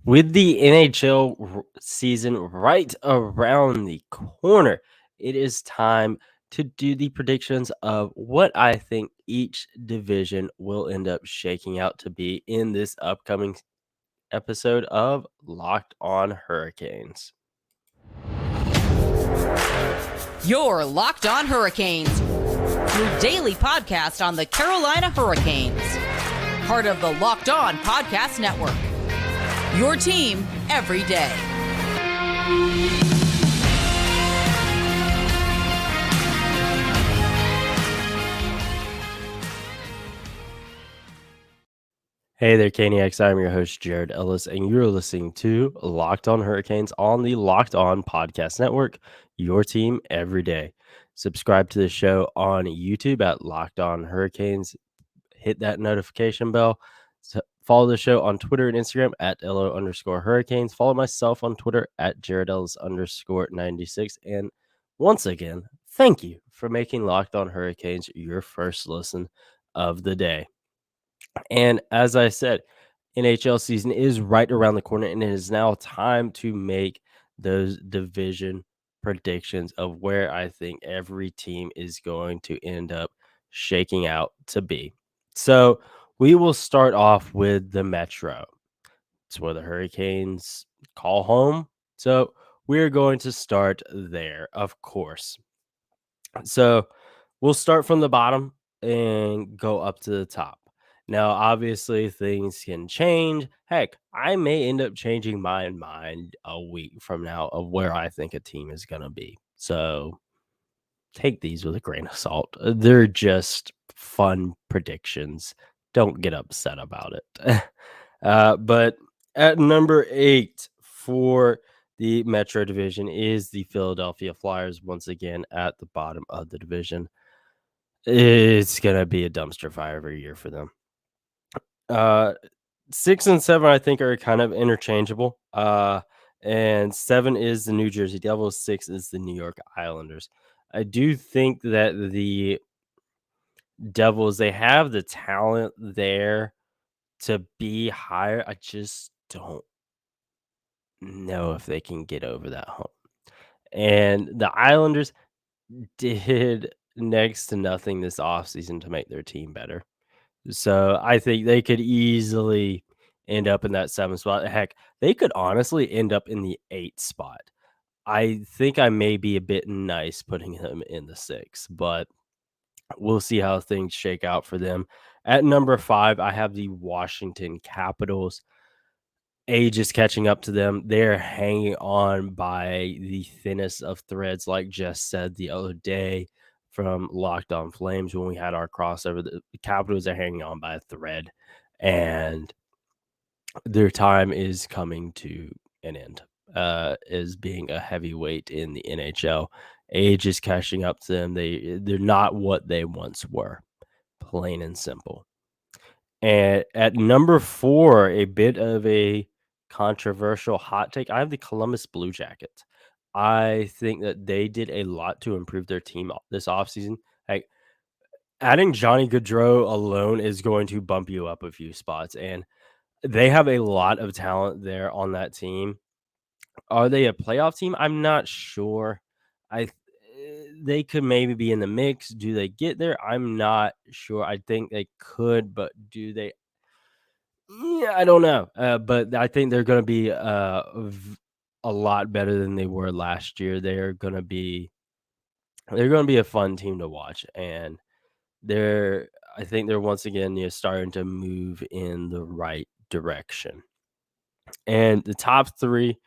With the NHL season right around the corner, it is time to do the predictions of what I think each division will end up shaking out to be in this upcoming episode of Locked On Hurricanes. Your Locked On Hurricanes, your daily podcast on the Carolina Hurricanes, part of the Locked On Podcast Network. Your team every day. Hey there, Caniacs. I'm your host, Jared Ellis, and you're listening to Locked On Hurricanes on the Locked On Podcast Network, your team every day. Subscribe to the show on YouTube at Locked On Hurricanes. Hit that notification bell. Follow the show on Twitter and Instagram at LO_Hurricanes. Follow myself on Twitter at JaredEllis_96. And once again, thank you for making Locked On Hurricanes your first listen of the day. And as I said, NHL season is right around the corner, and it is now time to make those division predictions of where I think every team is going to end up shaking out to be. So we will start off with the Metro. It's where the Hurricanes call home. So we're going to start there, of course. So we'll start from the bottom and go up to the top. Now, obviously, things can change. Heck, I may end up changing my mind a week from now of where I think a team is going to be. So take these with a grain of salt. They're just fun predictions. Don't get upset about it. But at number 8 for the Metro Division is the Philadelphia Flyers, once again at the bottom of the division. It's going to be a dumpster fire every year for them. 6 and 7, I think, are kind of interchangeable. And 7 is the New Jersey Devils. 6 is the New York Islanders. I do think that the Devils, they have the talent there to be higher. I just don't know if they can get over that hump. And the Islanders did next to nothing this offseason to make their team better. So I think they could easily end up in that 7th spot. Heck, they could honestly end up in the 8th spot. I think I may be a bit nice putting them in the 6th, but we'll see how things shake out for them. At number 5, I have the Washington Capitals. Age is catching up to them. They're hanging on by the thinnest of threads, like Jess said the other day from Locked On Flames when we had our crossover. The Capitals are hanging on by a thread, and their time is coming to an end. As being a heavyweight in the NHL, age is catching up to them. They're not what they once were, plain and simple. And at number 4, a bit of a controversial hot take. I have the Columbus Blue Jackets. I think that they did a lot to improve their team this offseason. Like, adding Johnny Gaudreau alone is going to bump you up a few spots, and they have a lot of talent there on that team. Are they a playoff team? I'm not sure. They could maybe be in the mix. Do they get there? I'm not sure. I think they could, but do they? Yeah, I don't know. But I think they're going to be a lot better than they were last year. They're going to be a fun team to watch, and I think they're once again starting to move in the right direction. And the top 3,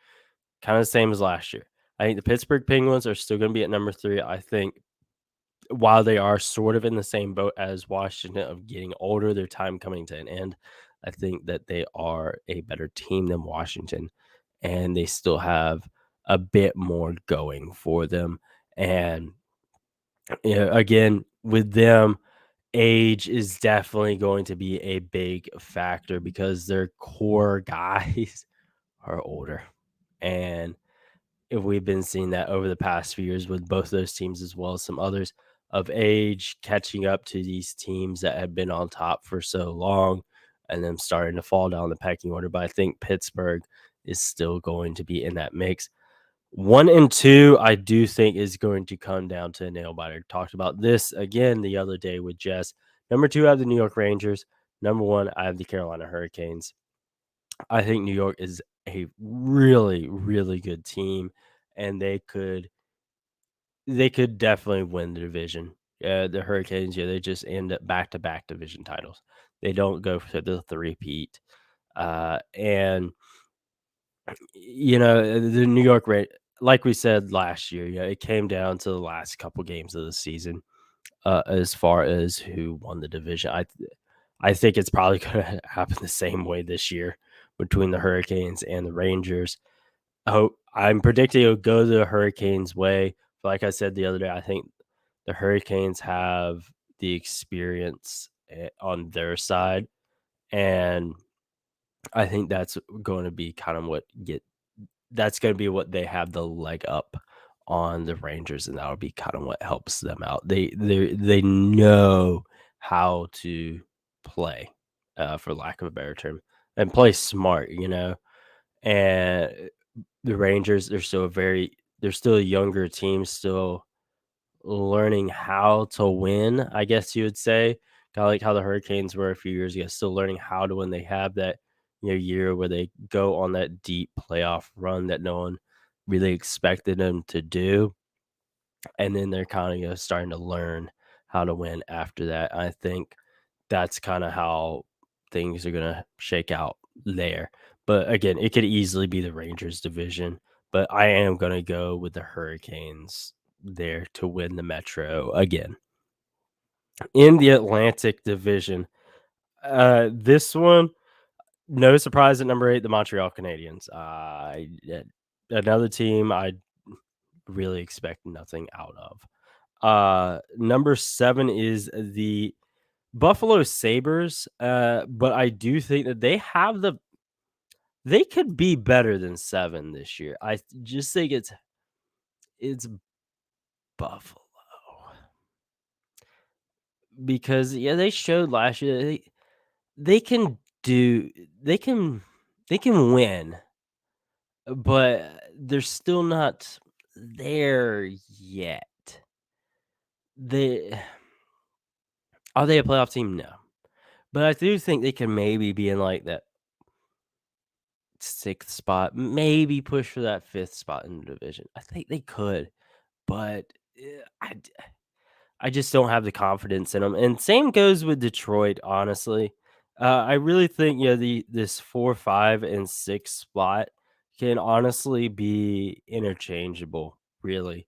kind of the same as last year. I think the Pittsburgh Penguins are still going to be at number 3. I think while they are sort of in the same boat as Washington of getting older, their time coming to an end, I think that they are a better team than Washington, and they still have a bit more going for them. And again, with them, age is definitely going to be a big factor because their core guys are older. And if we've been seeing that over the past few years with both those teams as well as some others of age catching up to these teams that have been on top for so long and then starting to fall down the pecking order. But I think Pittsburgh is still going to be in that mix. 1 and 2, I do think is going to come down to a nail biter. Talked about this again the other day with Jess. Number 2, I have the New York Rangers. Number 1, I have the Carolina Hurricanes. I think New York is a really, really good team, and they could definitely win the division. Yeah, the Hurricanes, yeah, they just end up back-to-back division titles. They don't go for the three-peat. And the New York Red, like we said last year, yeah, it came down to the last couple games of the season, as far as who won the division. I think it's probably gonna happen the same way this year between the Hurricanes and the Rangers. I'm predicting it'll go the Hurricanes' way. But like I said the other day, I think the Hurricanes have the experience on their side, and I think that's going to be kind of that's going to be what they have the leg up on the Rangers, and that'll be kind of what helps them out. They know how to play, for lack of a better term, and play smart, And the Rangers, they're still a younger team, still learning how to win, I guess you would say. Kinda like how the Hurricanes were a few years ago, still learning how to win. They have that, year where they go on that deep playoff run that no one really expected them to do, and then they're kinda, starting to learn how to win after that. I think that's kinda how things are gonna shake out there. But again, it could easily be the Rangers division, but I am gonna go with the Hurricanes there to win the Metro again. In the Atlantic Division, this one, no surprise at number 8, the Montreal Canadiens. Another team I really expect nothing out of. Number 7 is the Buffalo Sabres, but I do think that they could be better than 7 this year. I just think it's Buffalo because, yeah, they showed last year they can do they can win, but they're still not there yet. They Are they a playoff team? No. But I do think they can maybe be in, like, that 6th spot, maybe push for that 5th spot in the division. I think they could, but, I just don't have the confidence in them. And same goes with Detroit, honestly. I really think, this 4, 5, and 6 spot can honestly be interchangeable, really.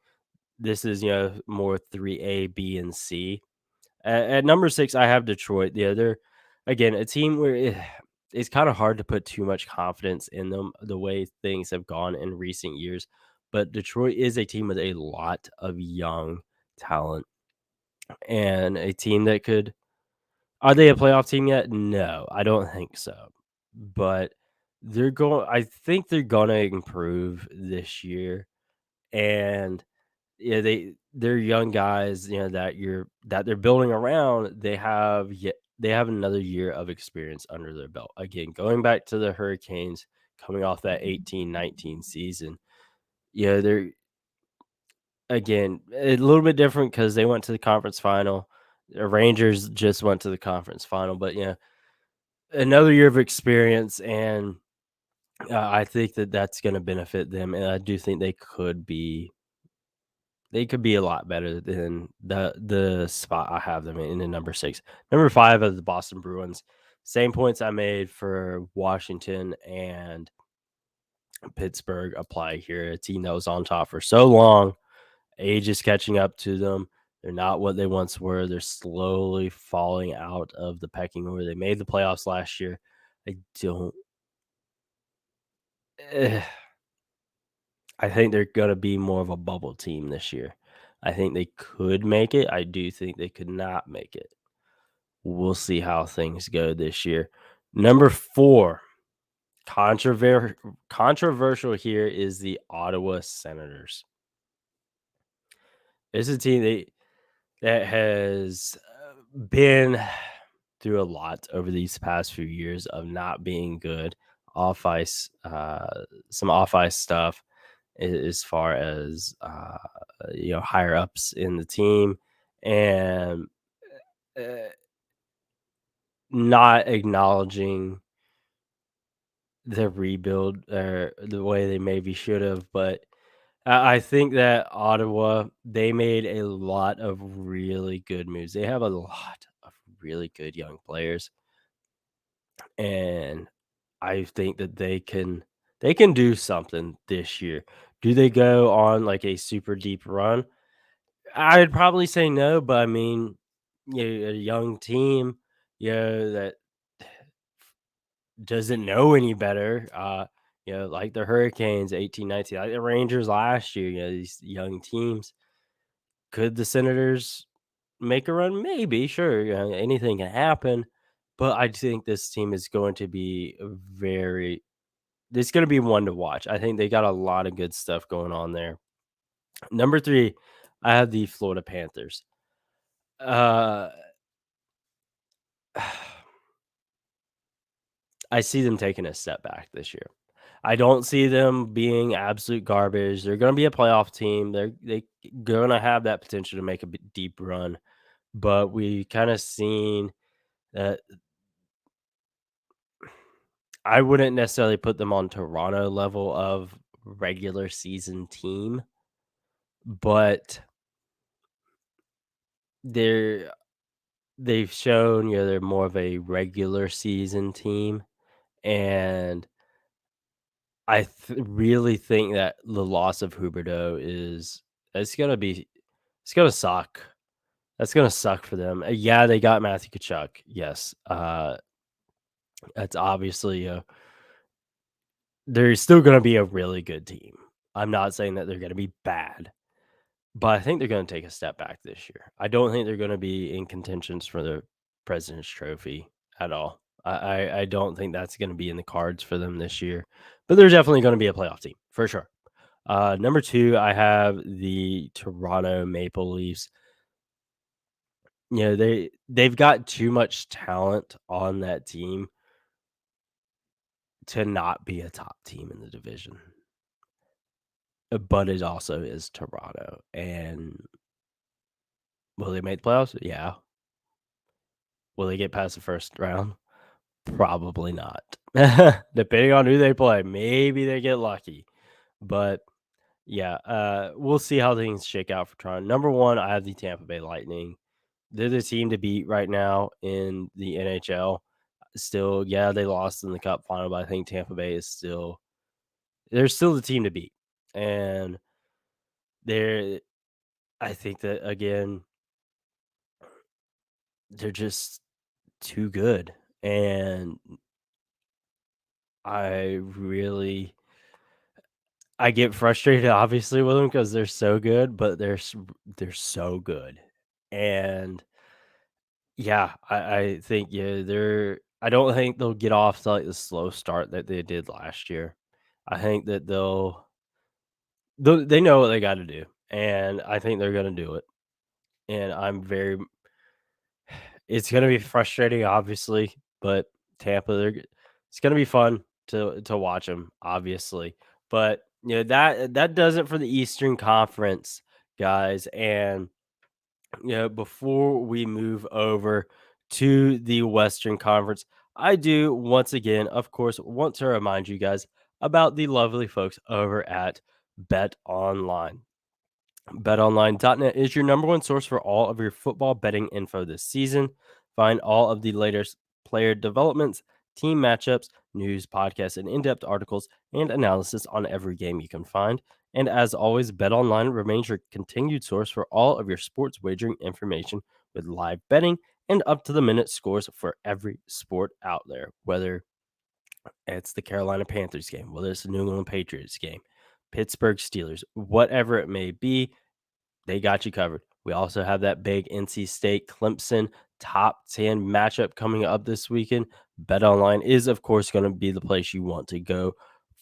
This is, more 3A, B, and C. At number 6, I have Detroit. Yeah, they're again a team where it's kind of hard to put too much confidence in them the way things have gone in recent years. But Detroit is a team with a lot of young talent and a team that could. Are they a playoff team yet? No, I don't think so. But I think they're gonna improve this year, and yeah, they're young guys, that they're building around. They have another year of experience under their belt. Again, going back to the Hurricanes coming off that 18-19 season. They're again a little bit different because they went to the conference final. The Rangers just went to the conference final, but another year of experience, and I think that that's going to benefit them, and I do think they could be a lot better than the spot I have them in the number 6. Number 5 of the Boston Bruins. Same points I made for Washington and Pittsburgh apply here. A team that was on top for so long. Age is catching up to them. They're not what they once were. They're slowly falling out of the pecking order. They made the playoffs last year. I don't eh, I think they're gonna be more of a bubble team this year. I think they could make it. I do think they could not make it. We'll see how things go this year. Number 4, controversial here is the Ottawa Senators. It's a team that has been through a lot over these past few years of not being good. off ice, some off ice stuff as far as higher ups in the team, and uh, not acknowledging the rebuild or the way they maybe should have. But I think that Ottawa, they made a lot of really good moves. They have a lot of really good young players, and I think that they can do something this year. Do they go on like a super deep run? I'd probably say no, but I mean, a young team, that doesn't know any better. Like the Hurricanes, 18-19, like the Rangers last year. These young teams. Could the Senators make a run? Maybe, sure. Anything can happen, but I think this team is going to be very. It's going to be one to watch. I think they got a lot of good stuff going on there. Number 3, I have the Florida Panthers. Uh, I see them taking a step back this year. I don't see them being absolute garbage. They're going to be a playoff team. They going to have that potential to make a deep run, but we kind of seen that. I wouldn't necessarily put them on Toronto level of regular season team, but they're they've shown, they're more of a regular season team, and really think that the loss of Huberdeau it's gonna be it's gonna suck. That's gonna suck for them. Yeah, they got Matthew Tkachuk. Yes, that's obviously they're still gonna be a really good team. I'm not saying that they're gonna be bad, but I think they're gonna take a step back this year. I don't think they're gonna be in contentions for the President's Trophy at all. I don't think that's gonna be in the cards for them this year, but they're definitely gonna be a playoff team for sure. Number 2, I have the Toronto Maple Leafs. They've got too much talent on that team to not be a top team in the division. But it also is Toronto, and will they make the playoffs? Yeah. Will they get past the first round? Probably not. Depending on who they play, maybe they get lucky. But yeah, we'll see how things shake out for Toronto. Number 1, I have the Tampa Bay Lightning. They're the team to beat right now in the NHL. Still, yeah, they lost in the cup final, but I think Tampa Bay is they're still the team to beat. And they're I think that again, they're just too good. And I really I get frustrated obviously with them because they're so good, but they're so good. And yeah, I think I don't think they'll get off to like the slow start that they did last year. I think that they know what they got to do, and I think they're going to do it. And it's going to be frustrating, obviously, but Tampa, it's going to be fun to watch them, obviously. But that does it for the Eastern Conference, guys. And before we move over to the Western Conference, I do once again, of course, want to remind you guys about the lovely folks over at Bet Online. BetOnline.net is your number one source for all of your football betting info this season. Find all of the latest player developments, team matchups, news, podcasts, and in depth articles and analysis on every game you can find. And as always, BetOnline remains your continued source for all of your sports wagering information with live betting and up to the minute scores for every sport out there, whether it's the Carolina Panthers game, whether it's the New England Patriots game, Pittsburgh Steelers, whatever it may be. They got you covered. We also have that big NC State Clemson top 10 matchup coming up this weekend. BetOnline is, of course, going to be the place you want to go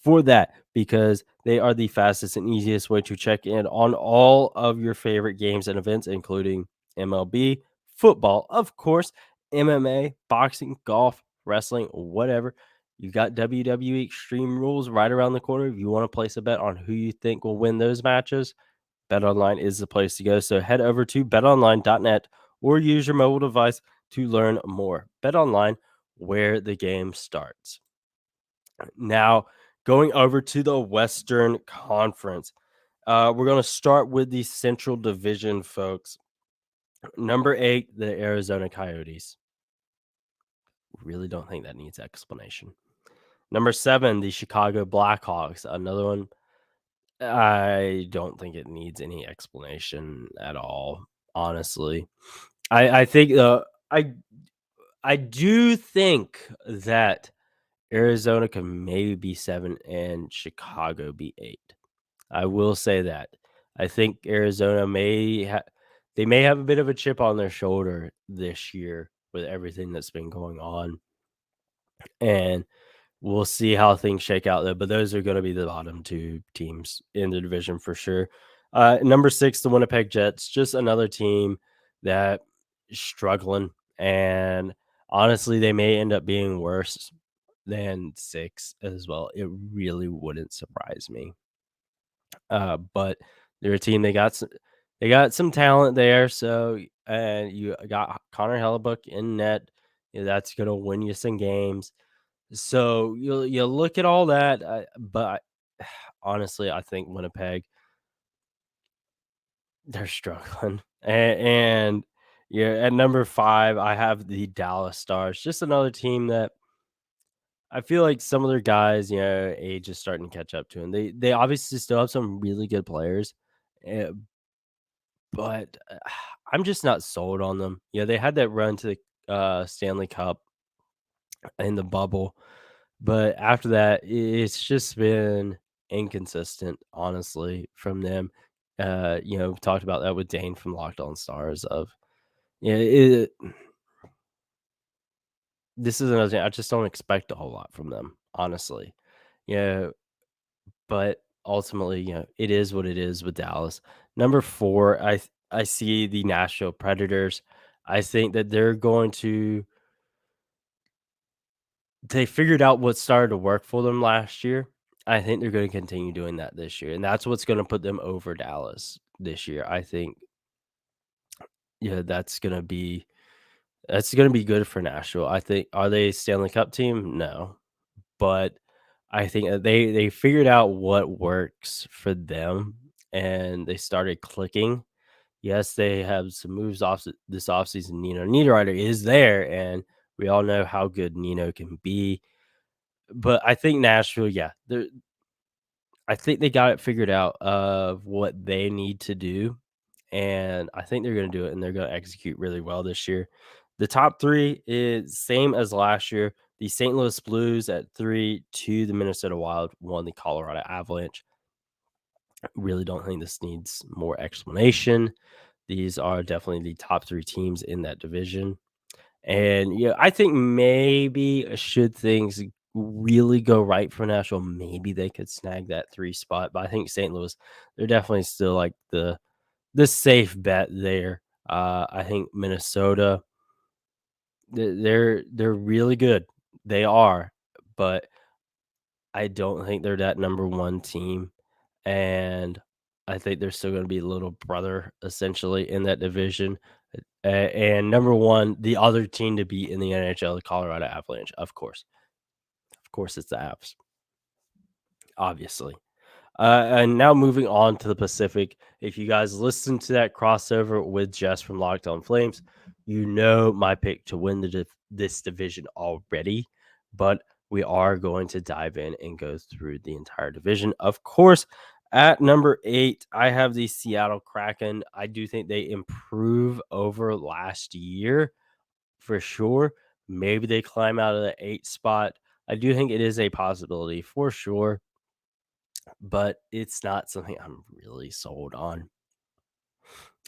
for that because they are the fastest and easiest way to check in on all of your favorite games and events, including MLB, football, of course, MMA, boxing, golf, wrestling, whatever. You got WWE Extreme Rules right around the corner. If you want to place a bet on who you think will win those matches, BetOnline is the place to go. So head over to betonline.net or use your mobile device to learn more. BetOnline, where the game starts. Now, going over to the Western Conference, we're going to start with the Central Division, folks. Number 8, the Arizona Coyotes. Really don't think that needs explanation. Number 7, the Chicago Blackhawks. Another one. I don't think it needs any explanation at all, honestly. I think I do think that Arizona can maybe be 7 and Chicago be 8. I will say that. I think Arizona they may have a bit of a chip on their shoulder this year with everything that's been going on, and we'll see how things shake out there, but those are gonna be the bottom 2 teams in the division for sure. Number 6, the Winnipeg Jets, just another team that is struggling, and honestly, they may end up being worse than 6 as well. It really wouldn't surprise me. But they're a team, they got some talent there, so and you got Connor Hellebuck in net, that's gonna win you some games. So you look at all that, but honestly, I think Winnipeg, they're struggling. And yeah, at number 5, I have the Dallas Stars, just another team that I feel like some of their guys, age is starting to catch up to them. They obviously still have some really good players, eh, but I'm just not sold on them. Yeah, they had that run to the Stanley Cup in the bubble, but after that, it's just been inconsistent, honestly, from them. Talked about that with Dane from Locked On Stars. Yeah, this is another thing. I just don't expect a whole lot from them, honestly. Yeah, but ultimately, it is what it is with Dallas. Number 4, I see the Nashville Predators. I think that they figured out what started to work for them last year. I think they're gonna continue doing that this year, and that's what's gonna put them over Dallas this year. I think, yeah, that's gonna be good for Nashville. I think, are they a Stanley Cup team? No, but I think that they figured out what works for them, and they started clicking. Yes, they have some moves off this offseason. Nino Niederreiter is there, and we all know how good Nino can be. But I think Nashville, yeah, I think they got it figured out of what they need to do, and I think they're gonna do it, and they're gonna execute really well this year. The top 3 is same as last year. The St. Louis Blues at 3, 2 the Minnesota Wild, 1 the Colorado Avalanche. Really don't think this needs more explanation. These are definitely the top 3 teams in that division. And, yeah, I think maybe should things really go right for Nashville, maybe they could snag that 3 spot, but I think St. Louis, they're definitely still like the safe bet there. I think Minnesota, they're really good. They are, but I don't think they're that number 1 team, and I think they're still gonna be little brother essentially in that division. And number 1, the other team to beat in the NHL, the Colorado Avalanche, of course. Of course, it's the Avs, obviously. And now moving on to the Pacific. If you guys listen to that crossover with Jess from Locked On Flames, you know my pick to win this division already. But we are going to dive in and go through the entire division. Of course, at number 8, I have the Seattle Kraken. I do think they improve over last year for sure. Maybe they climb out of the 8 spot. I do think it is a possibility for sure, but it's not something I'm really sold on.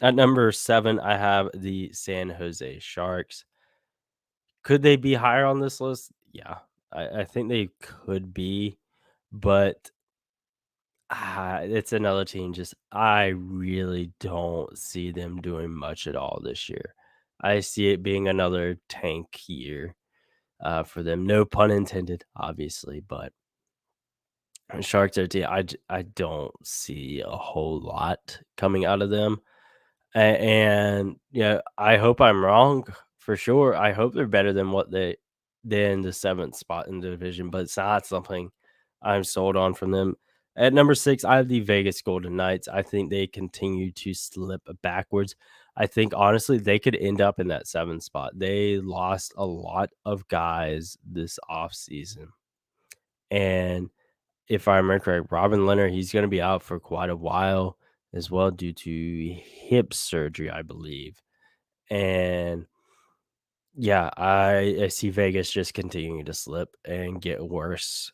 At number 7, I have the San Jose Sharks. Could they be higher on this list? Yeah, I think they could be, but it's another team. Just I really don't see them doing much at all this year. I see it being another tank year. for them. No pun intended, obviously, but Sharks are a team I don't see a whole lot coming out of them. And yeah, I hope I'm wrong for sure. I hope they're better than what they're in the 7th spot in the division, but it's not something I'm sold on from them. At number 6, I have the Vegas Golden Knights. I think they continue to slip backwards. I think honestly they could end up in that 7th spot. They lost a lot of guys this offseason. And if I remember correct, Robin Leonard, he's going to be out for quite a while as well due to hip surgery, I believe. And yeah, I see Vegas just continuing to slip and get worse.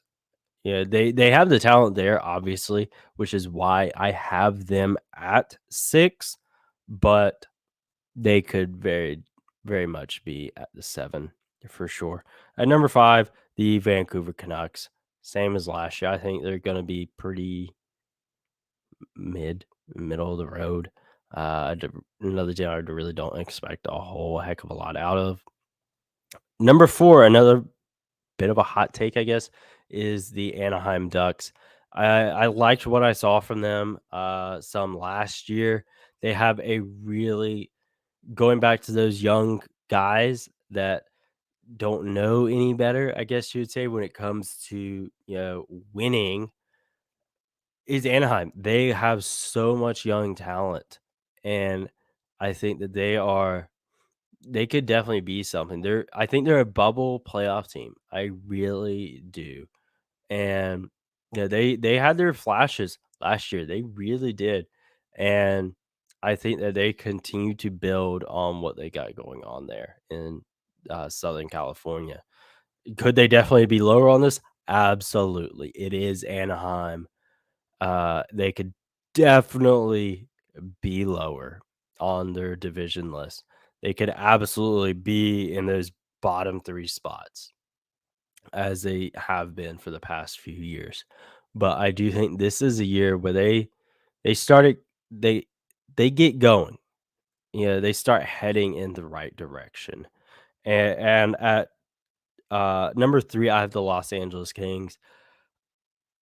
Yeah, they have the talent there, obviously, which is why I have them at 6, but they could very much be at the 7 for sure. At number 5, the Vancouver Canucks. Same as last year. I think they're going to be pretty middle of the road. Another team I really don't expect a whole heck of a lot out of. Number 4, another bit of a hot take, I guess, is the Anaheim Ducks. I liked what I saw from them some last year. They have a really going back to those young guys that don't know any better, I guess you would say, when it comes to winning is Anaheim. They have so much young talent, and I think that they could definitely be something. I think they're a bubble playoff team. I really do. And yeah, they had their flashes last year. They really did. And I think that they continue to build on what they got going on there in Southern California. Could they definitely be lower on this? Absolutely. It is Anaheim. They could definitely be lower on their division list. They could absolutely be in those bottom 3 spots as they have been for the past few years. But I do think this is a year where they started they they get going. They start heading in the right direction. And at number 3, I have the Los Angeles Kings.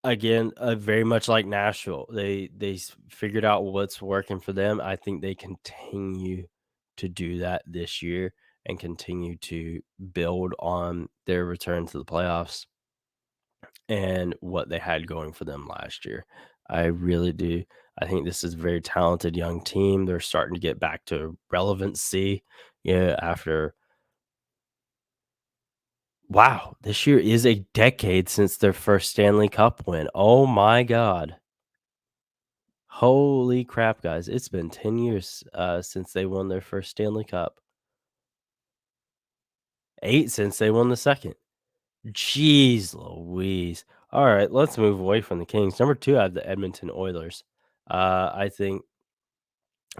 Again, very much like Nashville, they figured out what's working for them. I think they continue to do that this year and continue to build on their return to the playoffs and what they had going for them last year. I really do. I think this is a very talented young team. They're starting to get back to relevancy. Yeah, after wow, this year is a decade since their first Stanley Cup win. Oh my god. Holy crap, guys. It's been 10 years, since they won their first Stanley Cup. 8 since they won the 2nd. Jeez Louise. Alright, let's move away from the Kings. Number 2, I have the Edmonton Oilers. I think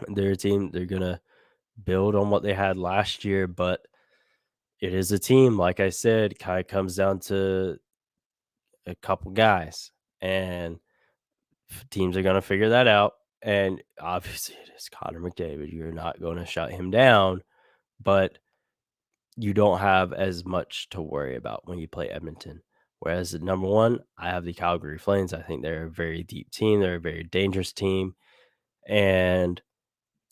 they're a team, they're gonna build on what they had last year, but it is a team, like I said, kinda comes down to a couple guys, and teams are gonna figure that out, and obviously, it is Connor McDavid. You're not gonna shut him down, but you don't have as much to worry about when you play Edmonton. Whereas at number 1, I have the Calgary Flames. I think they're a very deep team. They're a very dangerous team, and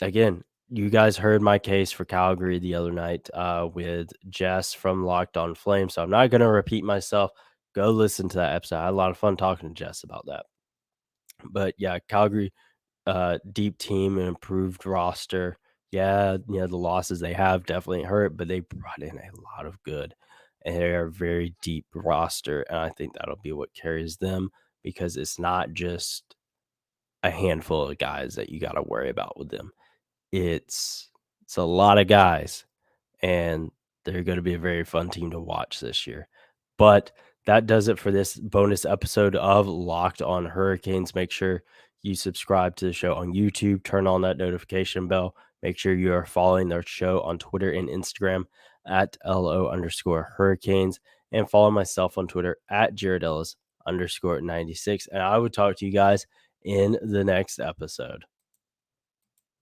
again, you guys heard my case for Calgary the other night, with Jess from Locked On Flames, so I'm not gonna repeat myself. Go listen to that episode. I had a lot of fun talking to Jess about that. But yeah, Calgary, deep team and improved roster. Yeah, the losses they have definitely hurt, but they brought in a lot of good. And they're a very deep roster, and I think that'll be what carries them because it's not just a handful of guys that you got to worry about with them. It's a lot of guys, and they're gonna be a very fun team to watch this year. But that does it for this bonus episode of Locked On Hurricanes. Make sure you subscribe to the show on YouTube, turn on that notification bell. Make sure you are following their show on Twitter and Instagram at LO_Hurricanes, and follow myself on Twitter at Jared Ellis _96. And I would talk to you guys in the next episode.